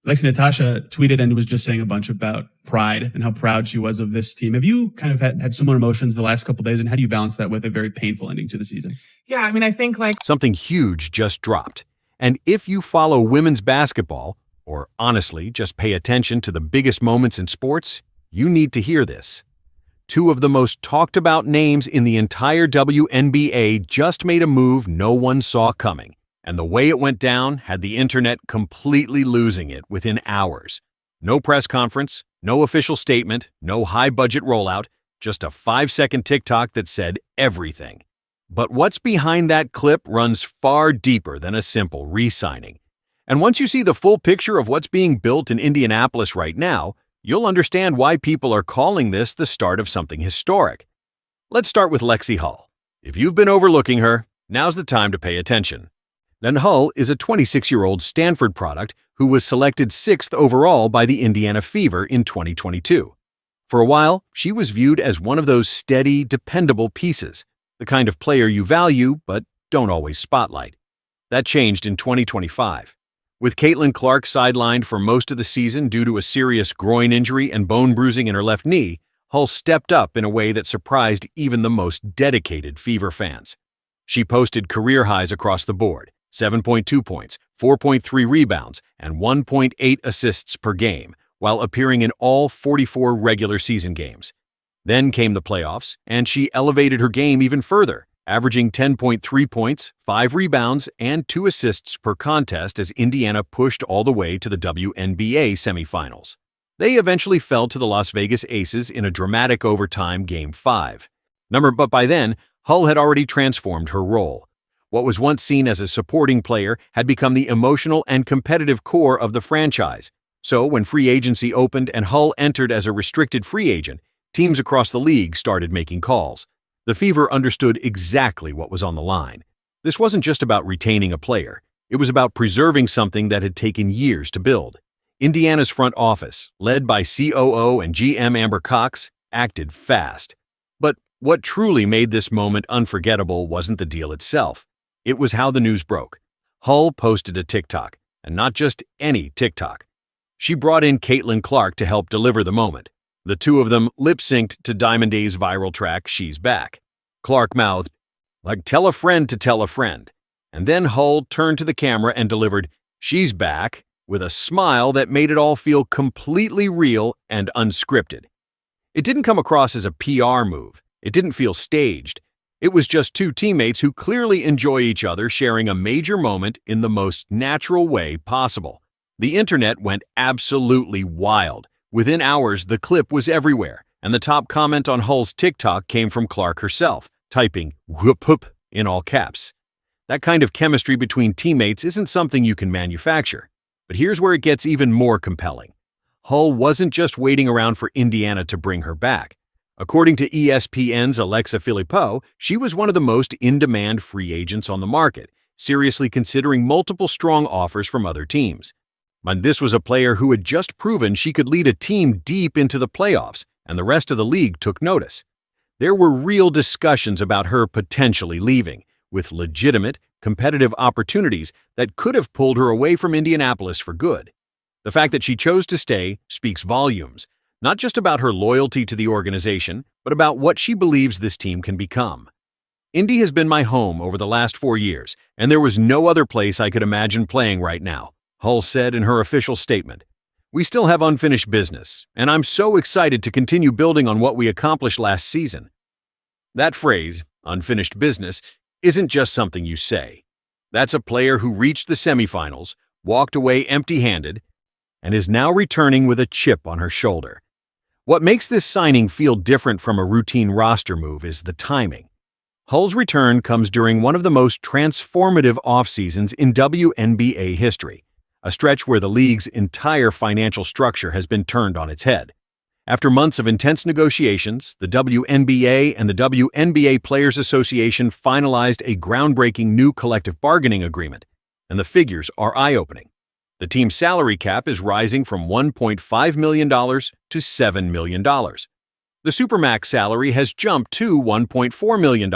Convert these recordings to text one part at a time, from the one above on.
Lexie Natasha tweeted and was just saying a bunch about pride and how proud she was of this team. Have you kind of had similar emotions the last couple of days, and how do you balance that with a very painful ending to the season? Yeah, I mean, I think Something huge just dropped. And if you follow women's basketball, or honestly, just pay attention to the biggest moments in sports, you need to hear this. Two of the most talked about names in the entire WNBA just made a move no one saw coming. And the way it went down had the internet completely losing it within hours. No press conference, no official statement, no high-budget rollout, just a 5-second TikTok that said everything. But what's behind that clip runs far deeper than a simple re-signing. And once you see the full picture of what's being built in Indianapolis right now, you'll understand why people are calling this the start of something historic. Let's start with Lexie Hull. If you've been overlooking her, now's the time to pay attention. Then Hull is a 26-year-old Stanford product who was selected 6th overall by the Indiana Fever in 2022. For a while, she was viewed as one of those steady, dependable pieces, the kind of player you value but don't always spotlight. That changed in 2025. With Caitlin Clark sidelined for most of the season due to a serious groin injury and bone bruising in her left knee, Hull stepped up in a way that surprised even the most dedicated Fever fans. She posted career highs across the board: 7.2 points, 4.3 rebounds, and 1.8 assists per game, while appearing in all 44 regular season games. Then came the playoffs, and she elevated her game even further, averaging 10.3 points, 5 rebounds, and 2 assists per contest as Indiana pushed all the way to the WNBA semifinals. They eventually fell to the Las Vegas Aces in a dramatic overtime Game 5. But by then, Hull had already transformed her role. What was once seen as a supporting player had become the emotional and competitive core of the franchise. So when free agency opened and Hull entered as a restricted free agent, teams across the league started making calls. The Fever understood exactly what was on the line. This wasn't just about retaining a player. It was about preserving something that had taken years to build. Indiana's front office, led by COO and GM Amber Cox, acted fast. But what truly made this moment unforgettable wasn't the deal itself. It was how the news broke. Hull posted a TikTok, and not just any TikTok. She brought in Caitlin Clark to help deliver the moment. The two of them lip-synced to Diamond Day's viral track, She's Back. Clark mouthed, like tell a friend to tell a friend. And then Hull turned to the camera and delivered, She's Back, with a smile that made it all feel completely real and unscripted. It didn't come across as a PR move. It didn't feel staged. It was just two teammates who clearly enjoy each other sharing a major moment in the most natural way possible. The internet went absolutely wild. Within hours, the clip was everywhere, and the top comment on Hull's TikTok came from Clark herself, typing "whoop whoop" in all caps. That kind of chemistry between teammates isn't something you can manufacture. But here's where it gets even more compelling. Hull wasn't just waiting around for Indiana to bring her back. According to ESPN's Alexa Filippo, she was one of the most in-demand free agents on the market, seriously considering multiple strong offers from other teams. But this was a player who had just proven she could lead a team deep into the playoffs, and the rest of the league took notice. There were real discussions about her potentially leaving, with legitimate, competitive opportunities that could have pulled her away from Indianapolis for good. The fact that she chose to stay speaks volumes, not just about her loyalty to the organization, but about what she believes this team can become. Indy has been my home over the last 4 years, and there was no other place I could imagine playing right now, Hull said in her official statement. We still have unfinished business, and I'm so excited to continue building on what we accomplished last season. That phrase, unfinished business, isn't just something you say. That's a player who reached the semifinals, walked away empty-handed, and is now returning with a chip on her shoulder. What makes this signing feel different from a routine roster move is the timing. Hull's return comes during one of the most transformative off-seasons in WNBA history, a stretch where the league's entire financial structure has been turned on its head. After months of intense negotiations, the WNBA and the WNBA Players Association finalized a groundbreaking new collective bargaining agreement, and the figures are eye-opening. The team's salary cap is rising from $1.5 million to $7 million. The Supermax salary has jumped to $1.4 million.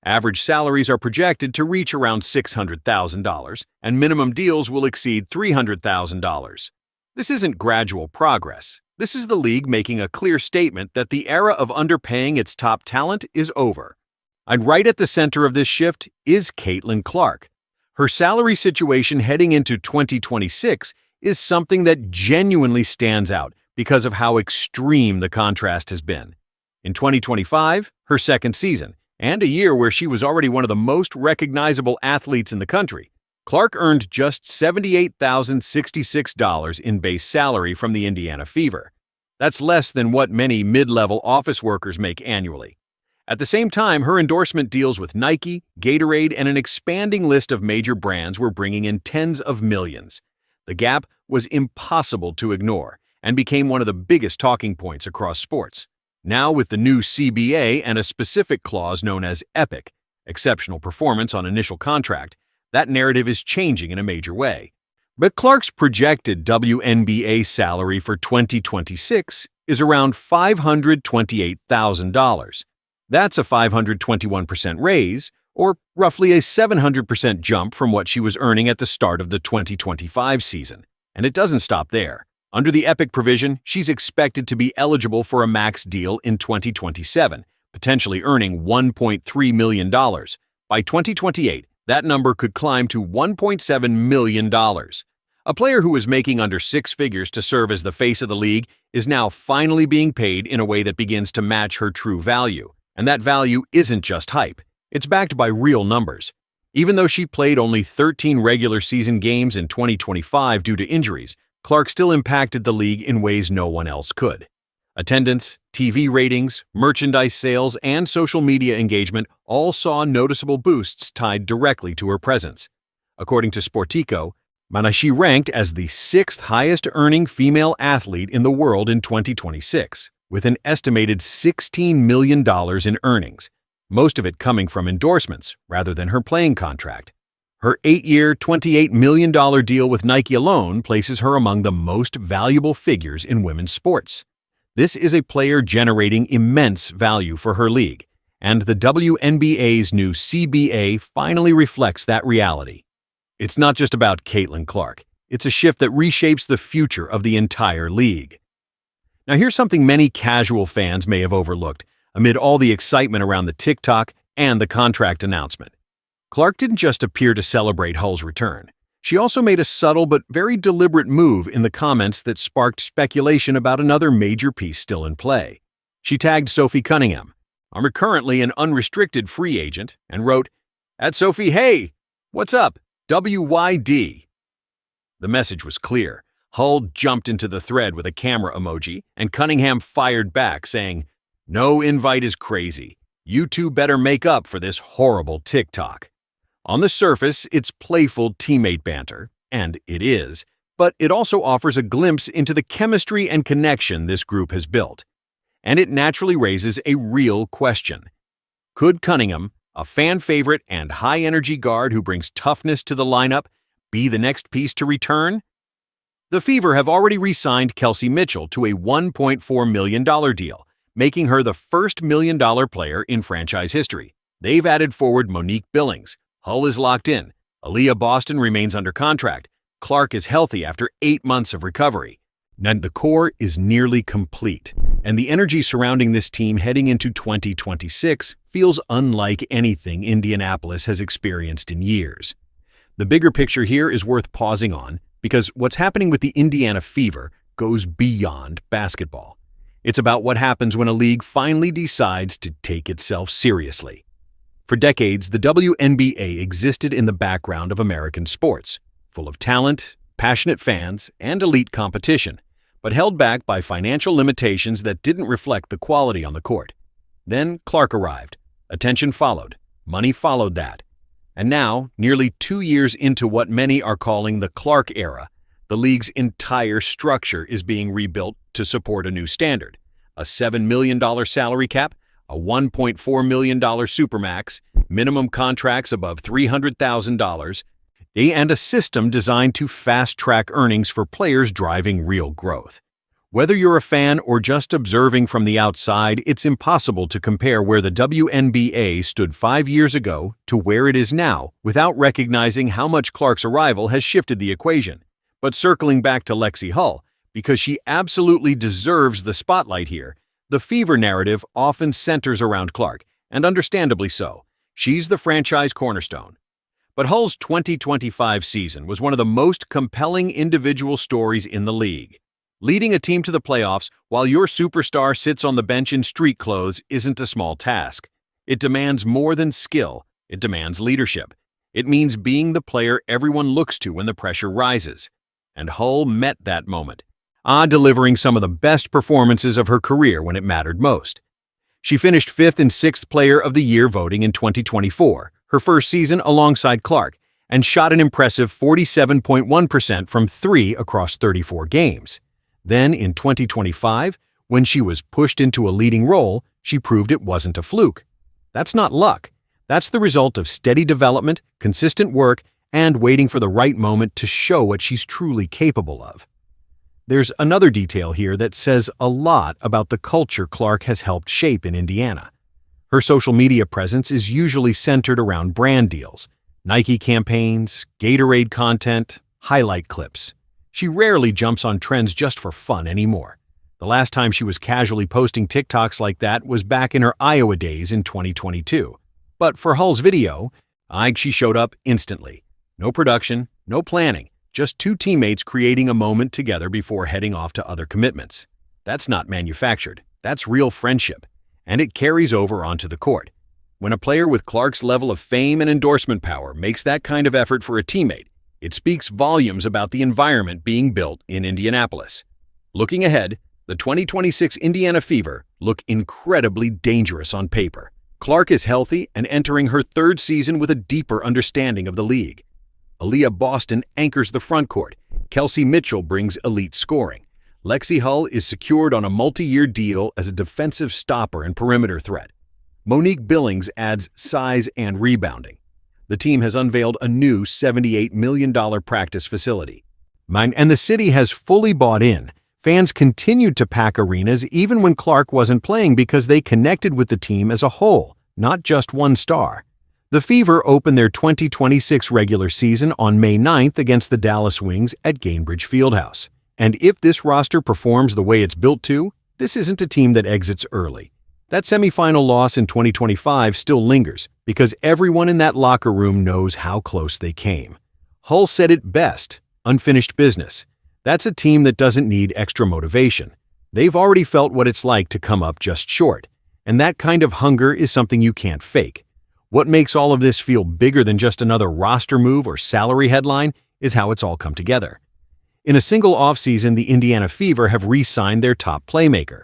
Average salaries are projected to reach around $600,000, and minimum deals will exceed $300,000. This isn't gradual progress. This is the league making a clear statement that the era of underpaying its top talent is over. And right at the center of this shift is Caitlin Clark. Her salary situation heading into 2026 is something that genuinely stands out because of how extreme the contrast has been. In 2025, her second season, and a year where she was already one of the most recognizable athletes in the country, Clark earned just $78,066 in base salary from the Indiana Fever. That's less than what many mid-level office workers make annually. At the same time, her endorsement deals with Nike, Gatorade, and an expanding list of major brands were bringing in tens of millions. The gap was impossible to ignore and became one of the biggest talking points across sports. Now, with the new CBA and a specific clause known as EPIC, exceptional performance on initial contract, that narrative is changing in a major way. But Clark's projected WNBA salary for 2026 is around $528,000. That's a 521% raise, or roughly a 700% jump from what she was earning at the start of the 2025 season. And it doesn't stop there. Under the EPIC provision, she's expected to be eligible for a max deal in 2027, potentially earning $1.3 million. By 2028, that number could climb to $1.7 million. A player who was making under six figures to serve as the face of the league is now finally being paid in a way that begins to match her true value. And that value isn't just hype. It's backed by real numbers. Even though she played only 13 regular season games in 2025 due to injuries, Clark still impacted the league in ways no one else could. Attendance, TV ratings, merchandise sales, and social media engagement all saw noticeable boosts tied directly to her presence. According to Sportico, she ranked as the sixth highest-earning female athlete in the world in 2026, with an estimated $16 million in earnings, most of it coming from endorsements rather than her playing contract. Her 8-year, $28 million deal with Nike alone places her among the most valuable figures in women's sports. This is a player generating immense value for her league, and the WNBA's new CBA finally reflects that reality. It's not just about Caitlin Clark. It's a shift that reshapes the future of the entire league. Now here's something many casual fans may have overlooked amid all the excitement around the TikTok and the contract announcement. Clark didn't just appear to celebrate Hull's return. She also made a subtle but very deliberate move in the comments that sparked speculation about another major piece still in play. She tagged Sophie Cunningham, "I'm currently an unrestricted free agent," and wrote, "At Sophie, hey, what's up? WYD." The message was clear. Hull jumped into the thread with a camera emoji, and Cunningham fired back, saying, "No invite is crazy. You two better make up for this horrible TikTok." On the surface, it's playful teammate banter, and it is, but it also offers a glimpse into the chemistry and connection this group has built. And it naturally raises a real question. Could Cunningham, a fan favorite and high-energy guard who brings toughness to the lineup, be the next piece to return? The Fever have already re-signed Kelsey Mitchell to a $1.4 million deal, making her the first million-dollar player in franchise history. They've added forward Monique Billings. Hull is locked in. Aaliyah Boston remains under contract. Clark is healthy after 8 months of recovery. And the core is nearly complete, and the energy surrounding this team heading into 2026 feels unlike anything Indianapolis has experienced in years. The bigger picture here is worth pausing on, because what's happening with the Indiana Fever goes beyond basketball. It's about what happens when a league finally decides to take itself seriously. For decades, the WNBA existed in the background of American sports, full of talent, passionate fans, and elite competition, but held back by financial limitations that didn't reflect the quality on the court. Then Clark arrived. Attention followed. Money followed that. And now, nearly 2 years into what many are calling the Clark era, the league's entire structure is being rebuilt to support a new standard: a $7 million salary cap, a $1.4 million supermax, minimum contracts above $300,000, and a system designed to fast-track earnings for players driving real growth. Whether you're a fan or just observing from the outside, it's impossible to compare where the WNBA stood 5 years ago to where it is now without recognizing how much Clark's arrival has shifted the equation. But circling back to Lexie Hull, because she absolutely deserves the spotlight here. The Fever narrative often centers around Clark, and understandably so. She's the franchise cornerstone. But Hull's 2025 season was one of the most compelling individual stories in the league. Leading a team to the playoffs while your superstar sits on the bench in street clothes isn't a small task. It demands more than skill. It demands leadership. It means being the player everyone looks to when the pressure rises. And Hull met that moment, delivering some of the best performances of her career when it mattered most. She finished 5th and 6th Player of the Year voting in 2024, her first season alongside Clark, and shot an impressive 47.1% from 3 across 34 games. Then, in 2025, when she was pushed into a leading role, she proved it wasn't a fluke. That's not luck. That's the result of steady development, consistent work, and waiting for the right moment to show what she's truly capable of. There's another detail here that says a lot about the culture Clark has helped shape in Indiana. Her social media presence is usually centered around brand deals, Nike campaigns, Gatorade content, highlight clips. She rarely jumps on trends just for fun anymore. The last time she was casually posting TikToks like that was back in her Iowa days in 2022. But for Hull's video, she showed up instantly. No production, no planning, just two teammates creating a moment together before heading off to other commitments. That's not manufactured. That's real friendship. And it carries over onto the court. When a player with Clark's level of fame and endorsement power makes that kind of effort for a teammate, it speaks volumes about the environment being built in Indianapolis. Looking ahead, the 2026 Indiana Fever look incredibly dangerous on paper. Clark is healthy and entering her third season with a deeper understanding of the league. Aaliyah Boston anchors the front court. Kelsey Mitchell brings elite scoring. Lexie Hull is secured on a multi-year deal as a defensive stopper and perimeter threat. Monique Billings adds size and rebounding. The team has unveiled a new $78 million practice facility. And the city has fully bought in. Fans continued to pack arenas even when Clark wasn't playing because they connected with the team as a whole, not just one star. The Fever opened their 2026 regular season on May 9th against the Dallas Wings at Gainbridge Fieldhouse. And if this roster performs the way it's built to, this isn't a team that exits early. That semifinal loss in 2025 still lingers because everyone in that locker room knows how close they came. Hull said it best, unfinished business. That's a team that doesn't need extra motivation. They've already felt what it's like to come up just short, and that kind of hunger is something you can't fake. What makes all of this feel bigger than just another roster move or salary headline is how it's all come together. In a single offseason, the Indiana Fever have re-signed their top playmaker.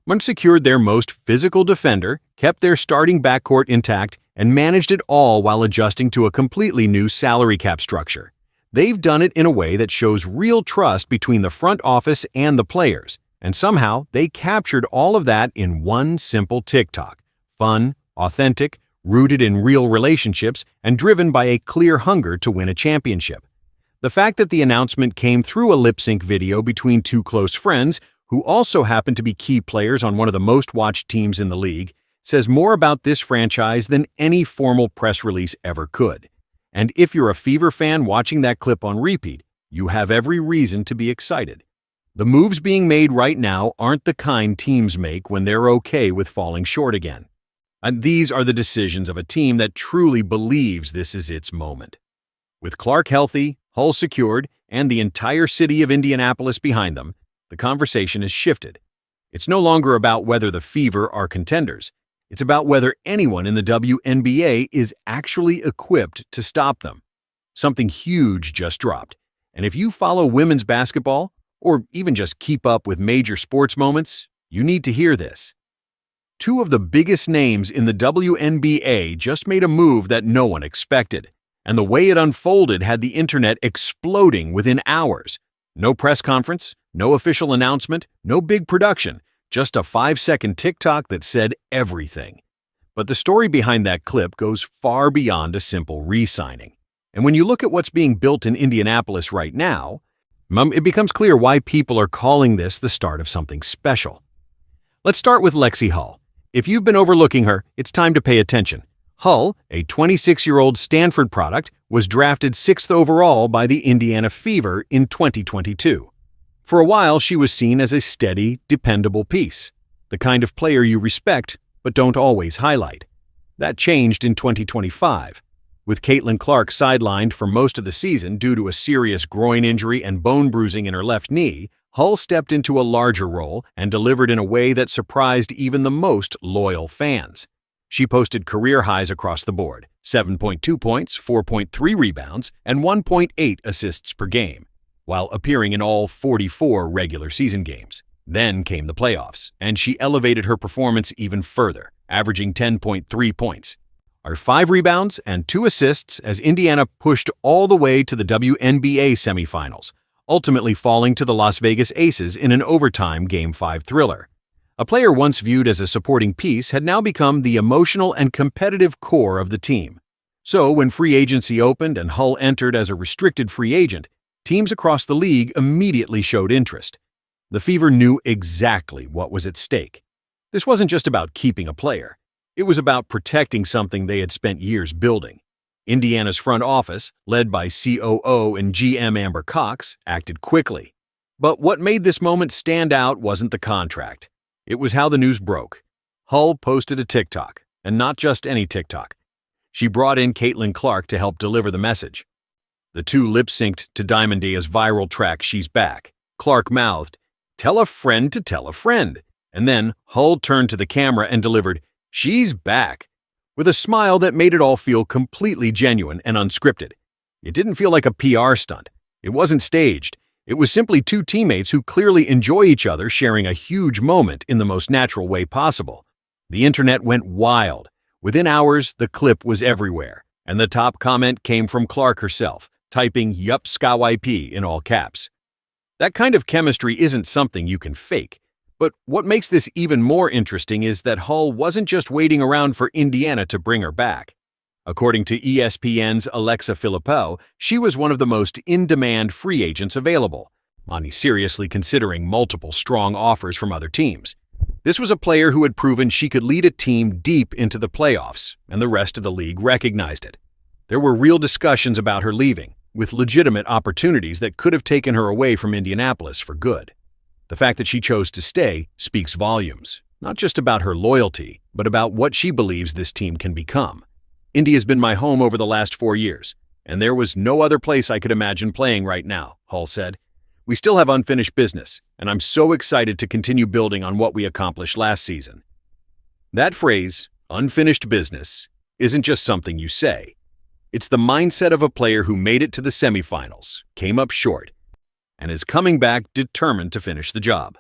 One secured their most physical defender, kept their starting backcourt intact, and managed it all while adjusting to a completely new salary cap structure. They've done it in a way that shows real trust between the front office and the players, and somehow they captured all of that in one simple TikTok. Fun, authentic, rooted in real relationships, and driven by a clear hunger to win a championship. The fact that the announcement came through a lip-sync video between two close friends, who also happen to be key players on one of the most watched teams in the league, says more about this franchise than any formal press release ever could. And if you're a Fever fan watching that clip on repeat, you have every reason to be excited. The moves being made right now aren't the kind teams make when they're okay with falling short again. And these are the decisions of a team that truly believes this is its moment. With Clark healthy, Hull secured, and the entire city of Indianapolis behind them, the conversation has shifted. It's no longer about whether the Fever are contenders. It's about whether anyone in the WNBA is actually equipped to stop them. Something huge just dropped. And if you follow women's basketball, or even just keep up with major sports moments, you need to hear this. Two of the biggest names in the WNBA just made a move that no one expected. And the way it unfolded had the internet exploding within hours. No press conference, no official announcement, no big production, just a 5-second TikTok that said everything. But the story behind that clip goes far beyond a simple re-signing. And when you look at what's being built in Indianapolis right now, it becomes clear why people are calling this the start of something special. Let's start with Lexie Hull. If you've been overlooking her, it's time to pay attention. Hull, a 26-year-old Stanford product, was drafted 6th overall by the Indiana Fever in 2022. For a while, she was seen as a steady, dependable piece, the kind of player you respect but don't always highlight. That changed in 2025. With Caitlin Clark sidelined for most of the season due to a serious groin injury and bone bruising in her left knee, Hull stepped into a larger role and delivered in a way that surprised even the most loyal fans. She posted career highs across the board: 7.2 points, 4.3 rebounds, and 1.8 assists per game, while appearing in all 44 regular season games. Then came the playoffs, and she elevated her performance even further, averaging 10.3 points, 5 rebounds, and 2 assists as Indiana pushed all the way to the WNBA semifinals, ultimately falling to the Las Vegas Aces in an overtime Game 5 thriller. A player once viewed as a supporting piece had now become the emotional and competitive core of the team. So when free agency opened and Hull entered as a restricted free agent, teams across the league immediately showed interest. The Fever knew exactly what was at stake. This wasn't just about keeping a player. It was about protecting something they had spent years building. Indiana's front office, led by COO and GM Amber Cox, acted quickly. But what made this moment stand out wasn't the contract. It was how the news broke. Hull posted a TikTok, and not just any TikTok. She brought in Caitlin Clark to help deliver the message. The two lip-synced to Diamond Da's viral track, "She's Back." Clark mouthed, "Tell a friend to tell a friend." And then Hull turned to the camera and delivered, "She's back," with a smile that made it all feel completely genuine and unscripted. It didn't feel like a PR stunt. It wasn't staged. It was simply two teammates who clearly enjoy each other sharing a huge moment in the most natural way possible. The internet went wild. Within hours, the clip was everywhere, and the top comment came from Clark herself, typing "Yup, SKYP" in all caps. That kind of chemistry isn't something you can fake. But what makes this even more interesting is that Hull wasn't just waiting around for Indiana to bring her back. According to ESPN's Alexa Philippou, she was one of the most in-demand free agents available, Monty seriously considering multiple strong offers from other teams. This was a player who had proven she could lead a team deep into the playoffs, and the rest of the league recognized it. There were real discussions about her leaving, with legitimate opportunities that could have taken her away from Indianapolis for good. The fact that she chose to stay speaks volumes, not just about her loyalty, but about what she believes this team can become. "Indy has been my home over the last 4 years, and there was no other place I could imagine playing right now," Hull said. "We still have unfinished business, and I'm so excited to continue building on what we accomplished last season." That phrase, unfinished business, isn't just something you say. It's the mindset of a player who made it to the semifinals, came up short, and is coming back determined to finish the job.